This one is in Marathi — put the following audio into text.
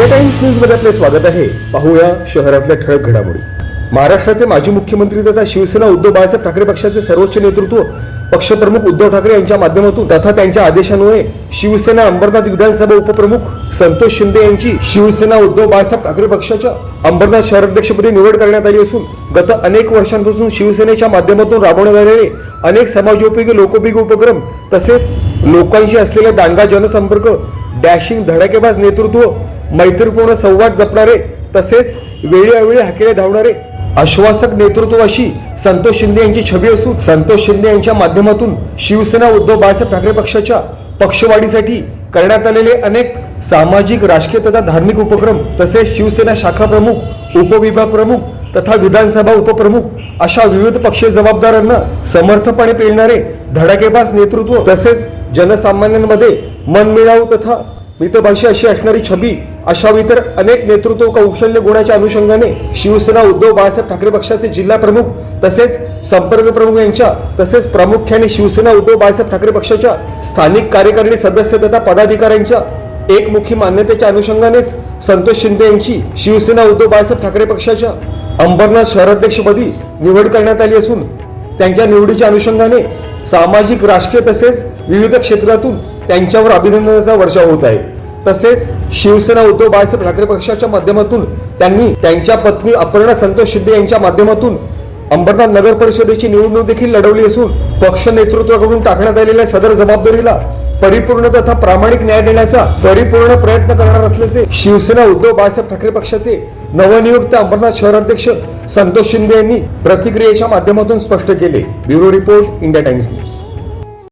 इंडिया टाइम्स न्यूज मध्ये आपले स्वागत आहे। पाहूया शहरातल्या ठळक घडामोडी। महाराष्ट्राचे माजी मुख्यमंत्री तथा शिवसेना उद्धव बाळासाहेब ठाकरे पक्षाचे सर्वोच्च नेतृत्व पक्षप्रमुख उद्धव ठाकरे यांच्या माध्यमातून तथा त्यांच्या आदेशान्वये शिवसेना अंबरनाथ विधानसभा उपप्रमुख संतोष शिंदे यांची शिवसेना उद्धव बाळासाहेब ठाकरे पक्षाच्या अंबरनाथ शहराध्यक्षपदी निवड करण्यात आली असून गत अनेक वर्षांपासून शिवसेनेच्या माध्यमातून राबवण्यात आलेले अनेक समाजोपयोगी लोकोपयोगी उपक्रम तसेच लोकांशी असलेला दांडगा जनसंपर्क, डॅशिंग धडाकेबाज नेतृत्व, मैत्रीपूर्ण संवाद जपणारे तसेच वेळोवेळी हाकेले धावणारे आश्वासक नेतृत्व अशी संतोष शिंदे यांची छबी असून संतोष शिंदे यांच्या माध्यमातून शिवसेना उद्धव बाळासाहेब ठाकरे पक्षाच्या पक्षवाढीसाठी करण्यात आलेले अनेक सामाजिक, राजकीय तथा धार्मिक उपक्रम तसेच शिवसेना शाखा प्रमुख, उपविभाग प्रमुख तथा विधानसभा उपप्रमुख अशा विविध पक्षीय जबाबदारांना समर्थपणे पेलणारे धडाकेबाज नेतृत्व तसेच जनसामान्यांमध्ये मनमिळावू तथा मितभाषी अशी असणारी छबी अशा इतर अनेक नेतृत्व कौशल्य गुणाच्या अनुषंगाने शिवसेना उद्धव बाळासाहेब ठाकरे पक्षाचे जिल्हा प्रमुख तसेच संपर्क प्रमुख यांच्या तसेच प्रामुख्याने शिवसेना उद्धव बाळासाहेब ठाकरे पक्षाच्या स्थानिक कार्यकारिणी सदस्य तथा पदाधिकाऱ्यांच्या एकमुखी मान्यतेच्या अनुषंगानेच संतोष शिंदे यांची शिवसेना उद्धव बाळासाहेब ठाकरे पक्षाच्या अंबरनाथ शहराध्यक्षपदी निवड करण्यात आली असून त्यांच्या निवडीच्या अनुषंगाने सामाजिक, राजकीय तसेच विविध क्षेत्रातून त्यांच्यावर अभिनंदनाचा वर्षाव होत आहे। तसेच शिवसेना उद्धव बाळासाहेब ठाकरे पक्षाच्या माध्यमातून त्यांनी त्यांच्या पत्नी अपर्णा संतोष शिंदे यांच्या माध्यमातून अंबरनाथ नगर परिषदेची निवडणूक देखील लढवली असून पक्ष नेतृत्वाकडून टाकण्यात आलेल्या सदर जबाबदारीला परिपूर्ण तथा प्रामाणिक न्याय देण्याचा परिपूर्ण प्रयत्न करणार असल्याचे शिवसेना उद्धव बाळासाहेब ठाकरे पक्षाचे नवनियुक्त अंबरनाथ शहराध्यक्ष संतोष शिंदे यांनी प्रतिक्रियेच्या माध्यमातून स्पष्ट केले। Bureau report, India times news.